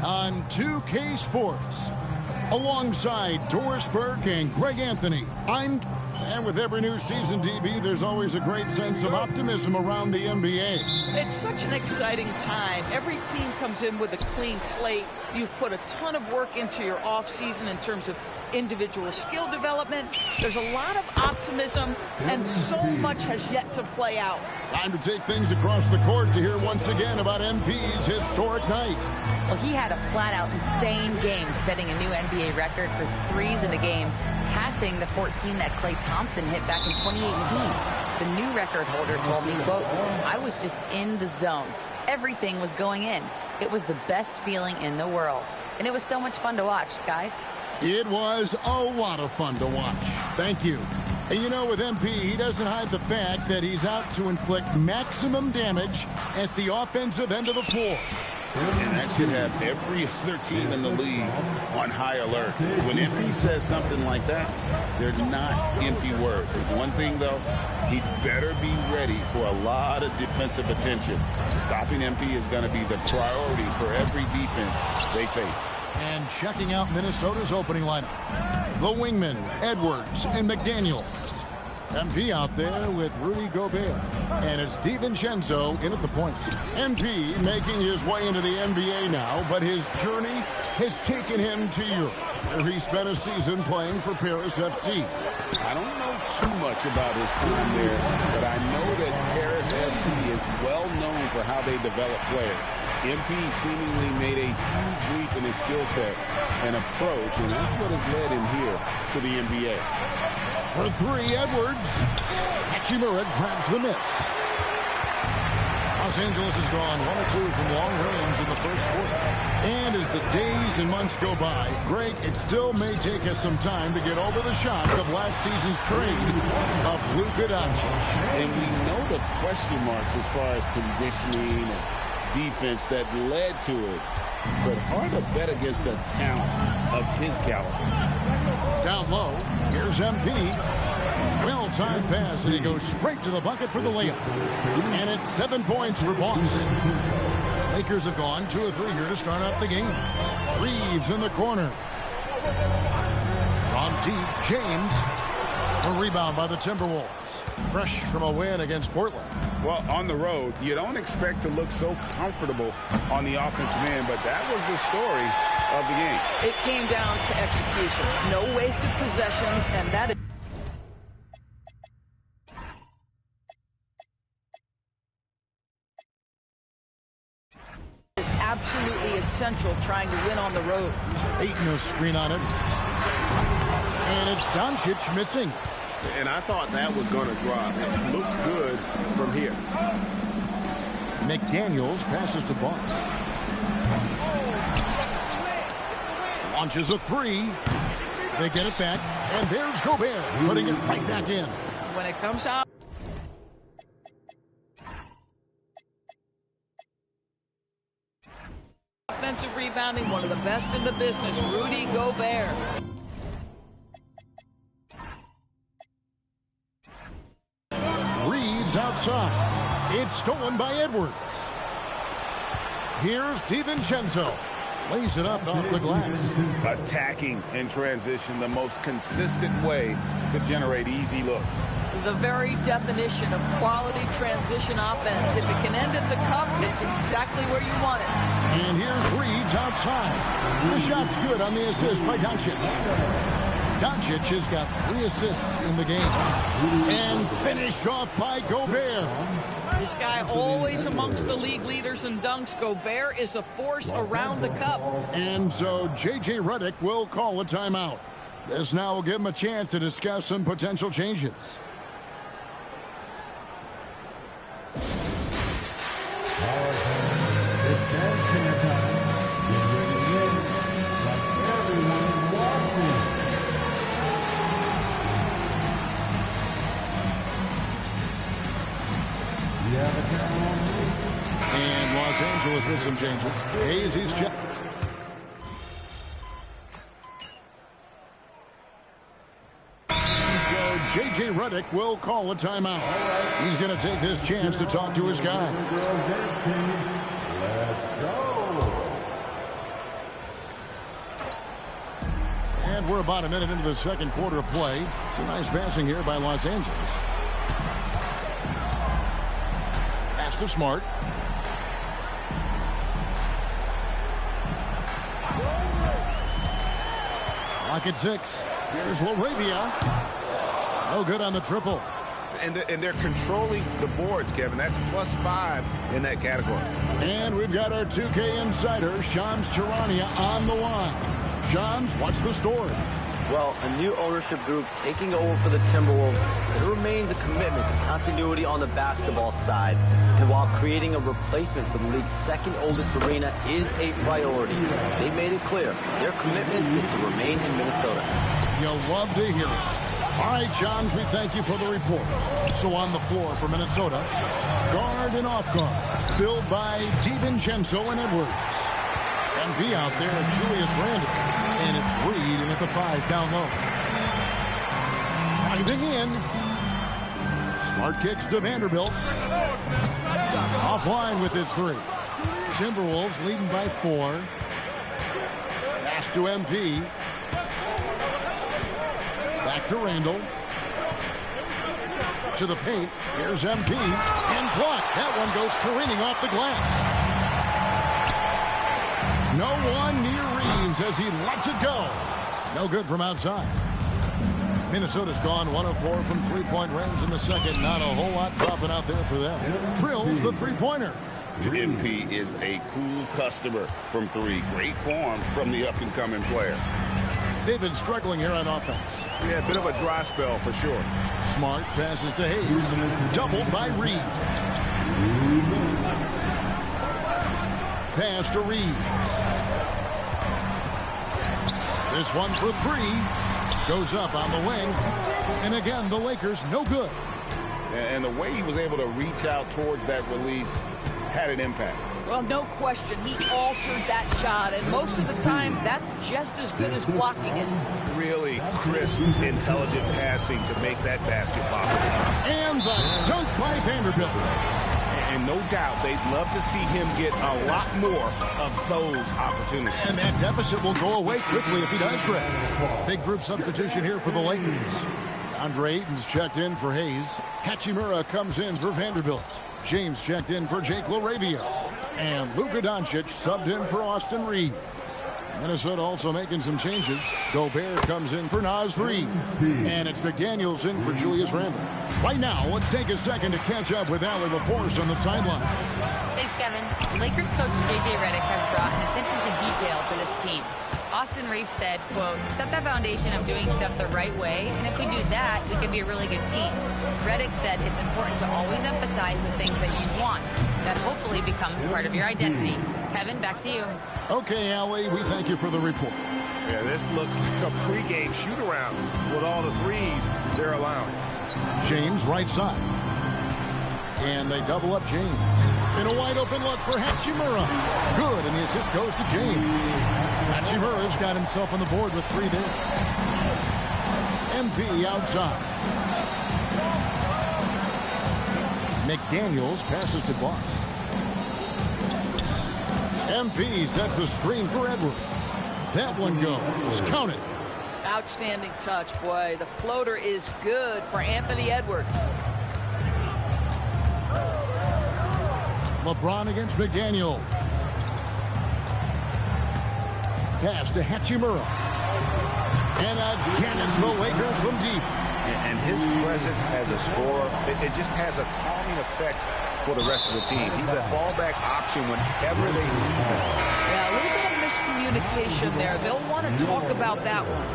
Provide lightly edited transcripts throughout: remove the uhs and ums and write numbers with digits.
on 2K Sports. Alongside Doris Burke and Greg Anthony, and with every new season, DB, there's always a great sense of optimism around the NBA. It's such an exciting time. Every team comes in with a clean slate. You've put a ton of work into your offseason in terms of individual skill development. There's a lot of optimism, and so much has yet to play out. Time to take things across the court to hear once again about MP's historic night. Well, he had a flat-out insane game, setting a new NBA record for threes in a game, passing the 14 that Klay Thompson hit back in 2018. The new record holder told me, quote, "I was just in the zone. Everything was going in. It was the best feeling in the world. And it was so much fun to watch, guys." It was a lot of fun to watch. Thank you. And you know, with MP, he doesn't hide the fact that he's out to inflict maximum damage at the offensive end of the floor. And that should have every other team in the league on high alert. When MP says something like that, they're not empty words. One thing, though, he better be ready for a lot of defensive attention. Stopping MP is going to be the priority for every defense they face. And checking out Minnesota's opening lineup, the wingmen, Edwards and McDaniels. MP out there with Rudy Gobert. And it's DiVincenzo in at the point. MP making his way into the NBA now, but his journey has taken him to Europe, where he spent a season playing for Paris FC. I don't know too much about his time there, but I know that Paris FC is well known for how they develop players. MP seemingly made a huge leap in his skill set and approach, and that's what has led him here to the NBA. For three, Edwards. Hachimura grabs the miss. Los Angeles has gone 1 or 2 from long range in the first quarter. And as the days and months go by, Greg, it still may take us some time to get over the shock of last season's trade of Luka Doncic. And we know the question marks as far as conditioning and defense that led to it. But hard to bet against the talent of his caliber. Down low, here's MP. Well-timed pass, and he goes straight to the bucket for the layup. And it's 7 points for Boss. Lakers have gone 2 or 3 here to start out the game. Reeves in the corner. From deep, James. A rebound by the Timberwolves. Fresh from a win against Portland. Well, on the road, you don't expect to look so comfortable on the offensive end, but that was the story of the game. It came down to execution. No wasted possessions, and that is absolutely essential trying to win on the road. Aiton a screen on it. And it's Doncic missing. And I thought that was going to drop. It looked good from here. McDaniels passes to Boss. Launches a 3. They get it back. And there's Gobert putting it right back in. When it comes out. Offensive rebounding, one of the best in the business, Rudy Gobert. Reeves outside. It's stolen by Edwards. Here's DiVincenzo. Lays it up off the glass. Attacking in transition, the most consistent way to generate easy looks. The very definition of quality transition offense. If it can end at the cup, it's exactly where you want it. And here's Reeves outside. The shot's good on the assist by Doncic. Doncic has got 3 assists in the game. And finished off by Gobert. This guy always amongst the league leaders in dunks. Gobert is a force around the cup. And so J.J. Redick will call a timeout. This now will give him a chance to discuss some potential changes. And Los Angeles with some changes. Hayes, he's checked. So J.J. Redick will call a timeout. He's going to take this chance to talk to his guy. And we're about a minute into the second quarter of play. Some nice passing here by Los Angeles. Pass to Smart. Lock at 6. Here's LaRavia. No good on the triple. And they're controlling the boards, Kevin. That's +5 in that category. And we've got our 2K insider, Shams Charania, on the line. Shams, what's the story? Well, a new ownership group taking over for the Timberwolves. There remains a commitment to continuity on the basketball side. And while creating a replacement for the league's second oldest arena is a priority, they made it clear their commitment is to remain in Minnesota. You'll love to hear it. All right, Johns, we thank you for the report. So on the floor for Minnesota, guard and off guard, filled by DiVincenzo and Edwards. MV out there at Julius Randle. And it's Reed in at the 5 down low. Driving in. Smart kicks to Vanderbilt. Offline with his 3. Timberwolves leading by 4. Pass to MP. Back to Randall. To the paint. Here's MP. And blocked. That one goes careening off the glass. No one near Reeves as he lets it go. No good from outside. Minnesota's gone 1 of 4 from three-point range in the second. Not a whole lot dropping out there for them. Drills the three-pointer. MP is a cool customer from 3. Great form from the up-and-coming player. They've been struggling here on offense. Yeah, a bit of a dry spell for sure. Smart passes to Hayes. Doubled by Reed. Pass to Reeves. This one for 3. Goes up on the wing. And again, the Lakers no good. And the way he was able to reach out towards that release had an impact. Well, no question. He altered that shot, and most of the time, that's just as good as blocking it. Really crisp, intelligent passing to make that basket possible. And the dunk by Vanderbilt. And no doubt, they'd love to see him get a lot more of those opportunities. And that deficit will go away quickly if he does, Greg. Big group substitution here for the Lakers. Andre Ayton's checked in for Hayes. Hachimura comes in for Vanderbilt. James checked in for Jake LaRavia. And Luka Doncic subbed in for Austin Reeves. Minnesota also making some changes. Gobert comes in for Naz Reid. And it's McDaniels in for Julius Randle. Right now, let's take a second to catch up with Allie LaForce on the sideline. Thanks, Kevin. Lakers coach J.J. Redick has brought an attention to detail to this team. Austin Reeves said, quote, set that foundation of doing stuff the right way, and if we do that, we can be a really good team. Redick said it's important to always emphasize the things that you want. That hopefully becomes part of your identity. Kevin, back to you. Okay, Allie, we thank you for the report. Yeah, this looks like a pregame shoot-around with all the threes they're allowing. James right side. And they double up James. In a wide open look for Hachimura. Good, and the assist goes to James. Hachimura's got himself on the board with 3 there. MP outside. McDaniels passes to Boss. MP sets the screen for Edwards. That one goes. Count it. Outstanding touch, boy. The floater is good for Anthony Edwards. LeBron against McDaniel. Pass to Hachimura. And again, it's the Lakers from deep. And his presence as a scorer, it just has a calming effect for the rest of the team. He's a fallback option whenever they need him. Yeah, a little bit of miscommunication there. They'll want to talk about that one.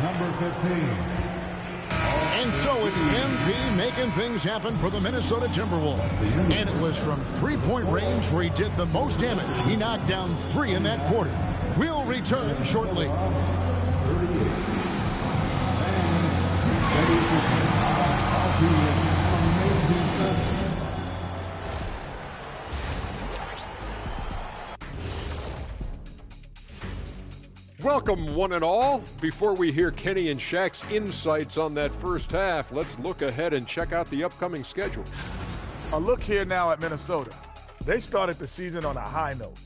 Number 15. And so it's MP making things happen for the Minnesota Timberwolves. And it was from three-point range where he did the most damage. He knocked down 3 in that quarter. We'll return shortly. Welcome, one and all. Before we hear Kenny and Shaq's insights on that first half, let's look ahead and check out the upcoming schedule. A look here now at Minnesota. They started the season on a high note.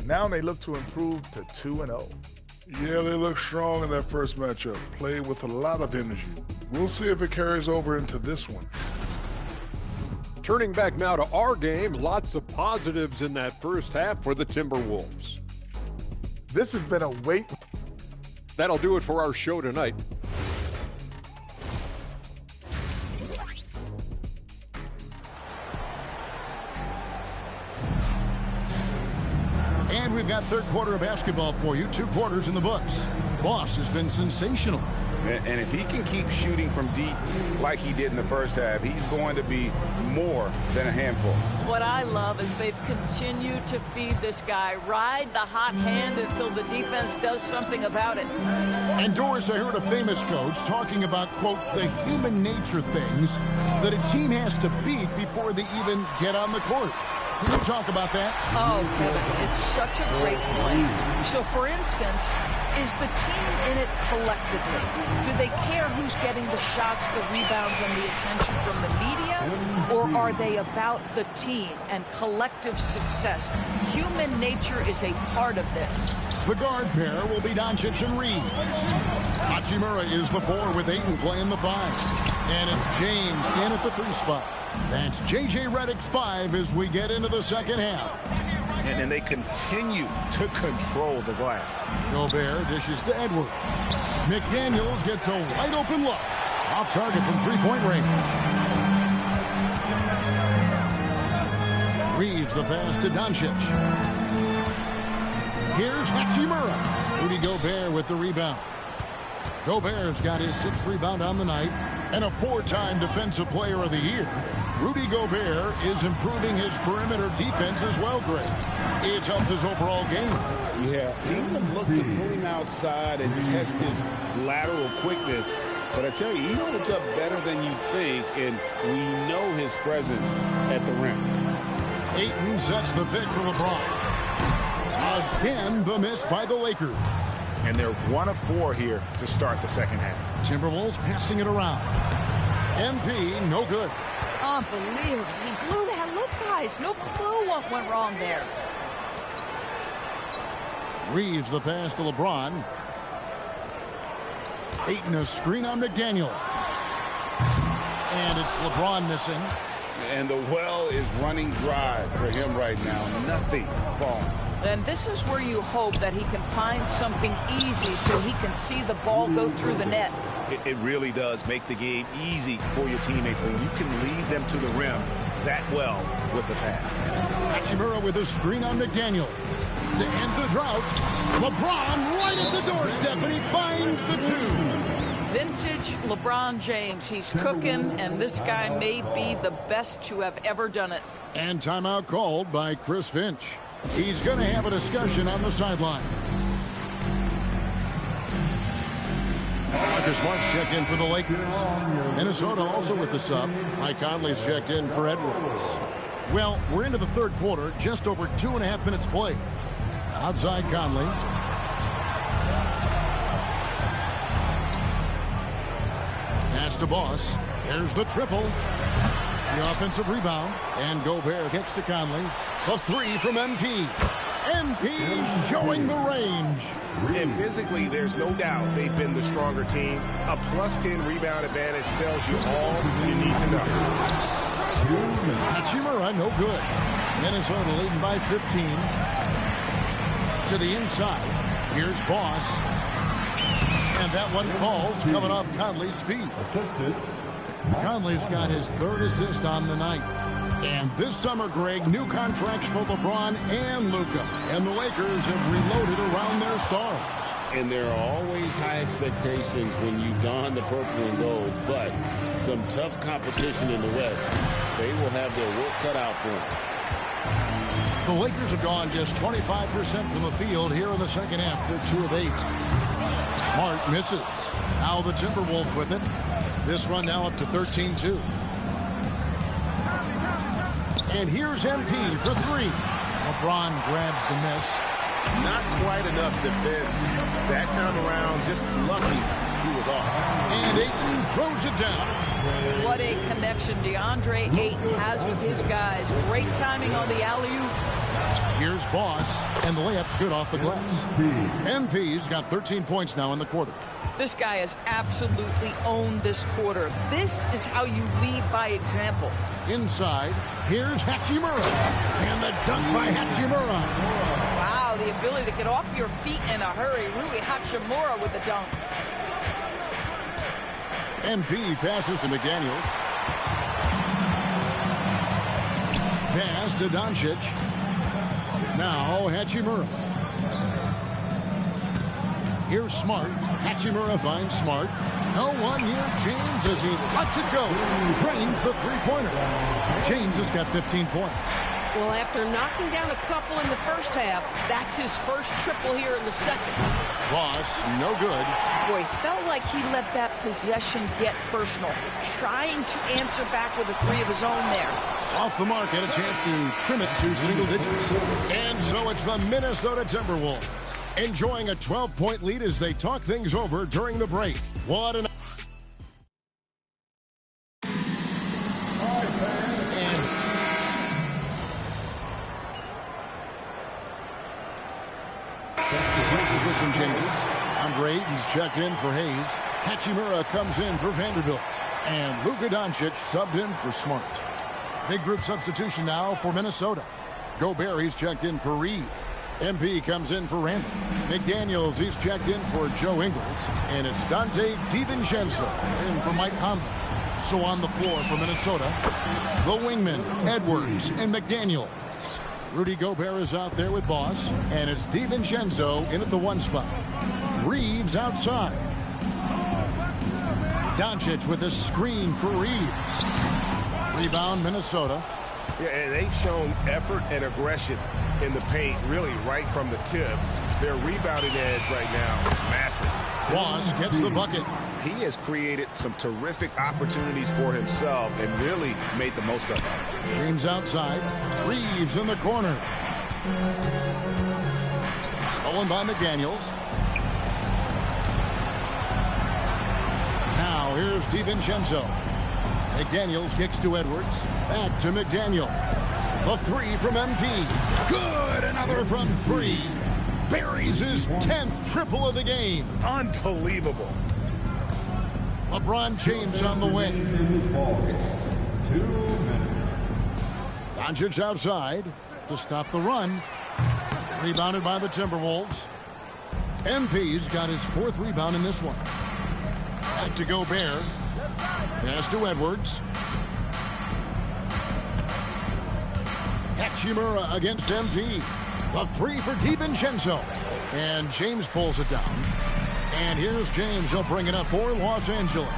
Now they look to improve to 2-0. Yeah, they look strong in that first matchup. Played with a lot of energy. We'll see if it carries over into this one. Turning back now to our game, lots of positives in that first half for the Timberwolves. This has been a wait. That'll do it for our show tonight. And we've got third quarter of basketball for you. 2 quarters in the books. Boss has been sensational. And if he can keep shooting from deep like he did in the first half, he's going to be more than a handful. What I love is they've continued to feed this guy, ride the hot hand until the defense does something about it. And Doris, I heard a famous coach talking about, quote, the human nature things that a team has to beat before they even get on the court. Can you talk about that? Oh, Kevin, it's such a great point. So, for instance, is the team in it collectively? Do they care who's getting the shots, the rebounds, and the attention from the media? Or are they about the team and collective success? Human nature is a part of this. The guard pair will be Doncic and Reed. Hachimura is the 4 with Ayton playing the 5. And it's James in at the 3 spot. That's J.J. Redick's 5 as we get into the second half. And then they continue to control the glass. Gobert dishes to Edwards. McDaniels gets a wide open look. Off target from 3-point range. Reeves the pass to Doncic. Here's Hachimura. Rudy Gobert with the rebound. Gobert's got his 6th rebound on the night and a 4-time Defensive Player of the Year. Rudy Gobert is improving his perimeter defense as well, Greg. It's helped his overall game. Yeah, teams have looked to pull him outside and test his lateral quickness. But I tell you, he holds up better than you think, and we know his presence at the rim. Ayton sets the pick for LeBron. Again, the miss by the Lakers. And they're 1 of 4 here to start the second half. Timberwolves passing it around. MP, no good. Unbelievable. He blew that look, guys. No clue what went wrong there. Reeves the pass to LeBron. Ayton a screen on McDaniel. And it's LeBron missing. And the well is running dry for him right now. Nothing falling. And this is where you hope that he can find something easy so he can see the ball go through the net. It really does make the game easy for your teammates when you can lead them to the rim that well with the pass. Hachimura with a screen on McDaniel. To end the drought, LeBron right at the doorstep, and he finds the 2. Vintage LeBron James. He's cooking, and this guy may be the best to have ever done it. And timeout called by Chris Finch. He's going to have a discussion on the sideline. Marcus Smart's checked in for the Lakers. Minnesota also with the sub. Mike Conley's checked in for Edwards. Well, we're into the third quarter, just over 2.5 minutes played. Outside Conley. Pass to Boss. There's the triple. The offensive rebound. And Gobert gets to Conley. The 3 from MP. MP showing the range. And physically, there's no doubt they've been the stronger team. A +10 rebound advantage tells you all you need to know. Hachimura, no good. Minnesota leading by 15. To the inside. Here's Boss. And that one falls coming off Conley's feet. Conley's got his 3rd assist on the night. And this summer, Greg, new contracts for LeBron and Luka. And the Lakers have reloaded around their stars. And there are always high expectations when you don the purple and gold, but some tough competition in the West. They will have their work cut out for them. The Lakers have gone just 25% from the field here in the second half. They're 2 of 8. Smart misses. Now the Timberwolves with it. This run now up to 13-2. And here's MP for 3. LeBron grabs the miss. Not quite enough defense. That time around, just lucky he was off. And Ayton throws it down. What a connection DeAndre Ayton has with his guys. Great timing on the alley-oop. Here's Boss, and the layup's good off the glass. MP's got 13 points now in the quarter. This guy has absolutely owned this quarter. This is how you lead by example. Inside, here's Hachimura. And the dunk by Hachimura. Wow, the ability to get off your feet in a hurry. Rui Hachimura with the dunk. MP passes to McDaniels. Pass to Doncic. Now Hachimura. Here's Smart. Hachimura finds Smart. No one near James as he lets it go. Drains the three-pointer. James has got 15 points. Well, after knocking down a couple in the first half, that's his first triple here in the second. Boss, no good. Boy, felt like he let that possession get personal, trying to answer back with a three of his own there. Off the mark, had a chance to trim it to single digits. And so it's the Minnesota Timberwolves enjoying a 12-point lead as they talk things over during the break. What an... with some changes. Andre Ayton's checked in for Hayes. Hachimura comes in for Vanderbilt. And Luka Doncic subbed in for Smart. Big group substitution now for Minnesota. Gobert, he's checked in for Reed. MP comes in for Randall. McDaniels, he's checked in for Joe Ingles. And it's Dante DiVincenzo in for Mike Conley. So on the floor for Minnesota, the wingmen, Edwards and McDaniel. Rudy Gobert is out there with Boss. And it's DiVincenzo in at the one spot. Reeves outside. Doncic with a screen for Reeves. Rebound, Minnesota. Yeah, and they've shown effort and aggression in the paint, really right from the tip. Their rebounding edge right now, massive. Boss gets the bucket. He has created some terrific opportunities for himself and really made the most of it. James outside. Reeves in the corner. Stolen by McDaniels. Now here's DiVincenzo. McDaniels kicks to Edwards. Back to McDaniel. The three from MP. Good! Another from three. Buries his 10th triple of the game. Unbelievable. LeBron James on the wing. 2 minutes. Doncic outside to stop the run. Rebounded by the Timberwolves. MP's got his 4th rebound in this one. Back to Gobert. Pass to Edwards. Hachimura against MP. The three for DiVincenzo. And James pulls it down. And here's James. He'll bring it up for Los Angeles.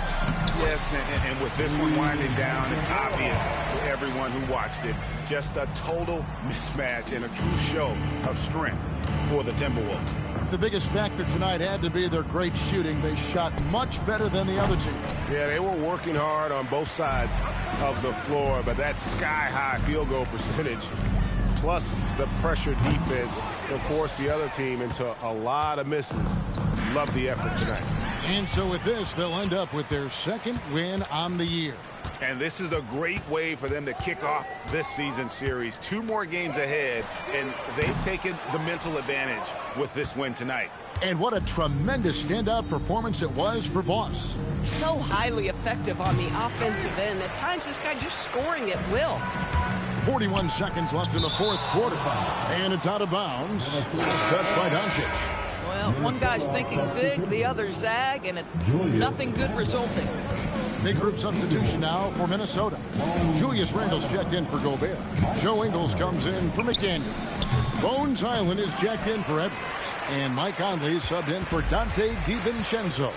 Yes, and with this one winding down, it's obvious to everyone who watched it. Just a total mismatch and a true show of strength for the Timberwolves. The biggest factor tonight had to be their great shooting. They shot much better than the other team. Yeah, they were working hard on both sides of the floor, but that sky-high field goal percentage plus the pressure defense to force the other team into a lot of misses. Love the effort tonight. And so with this, they'll end up with their 2nd win on the year. And this is a great way for them to kick off this season series. 2 more games ahead, and they've taken the mental advantage with this win tonight. And what a tremendous standout performance it was for Boss. So highly effective on the offensive end. At times, this guy just scoring at will. 41 seconds left in the 4th quarter. And it's out of bounds. Touched by Doncic. Well, one guy's thinking zig, the other zag, and it's nothing good resulting. Big group substitution now for Minnesota. Julius Randle's checked in for Gobert. Joe Ingles comes in for McDaniel. Bones Highland is checked in for Edwards. And Mike Conley subbed in for Dante DiVincenzo.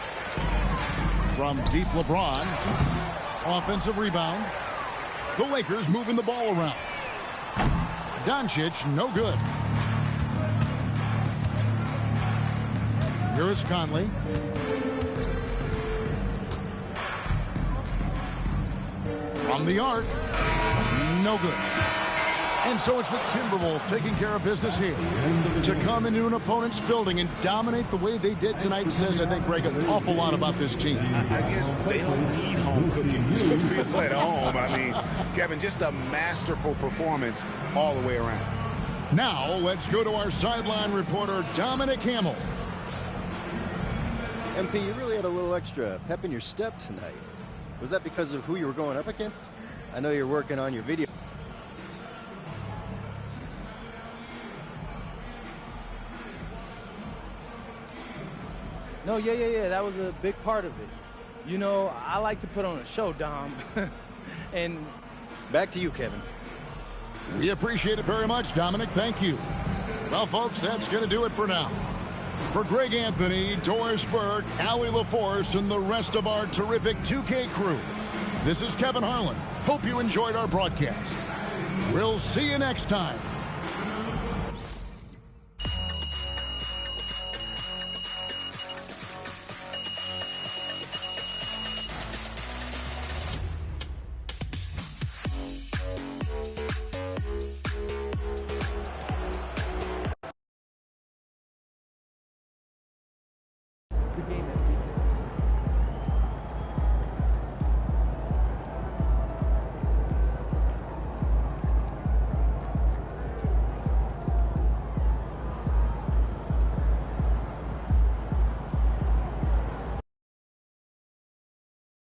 From deep LeBron. Offensive rebound. The Lakers moving the ball around. Doncic, no good. Here is Conley. From the arc, no good. And so it's the Timberwolves taking care of business here. To come into an opponent's building and dominate the way they did tonight says, I think, Greg, an awful lot about this team. I guess they don't need home cooking to feel at home. I mean, Kevin, just a masterful performance all the way around. Now, let's go to our sideline reporter, Dominic Hamill. MP, you really had a little extra pep in your step tonight. Was that because of who you were going up against? I know you're working on your video. No, yeah. That was a big part of it. You know, I like to put on a show, Dom. And back to you, Kevin. We appreciate it very much, Dominic. Thank you. Well, folks, that's going to do it for now. For Greg Anthony, Doris Burke, Allie LaForce, and the rest of our terrific 2K crew, this is Kevin Harlan. Hope you enjoyed our broadcast. We'll see you next time. the game that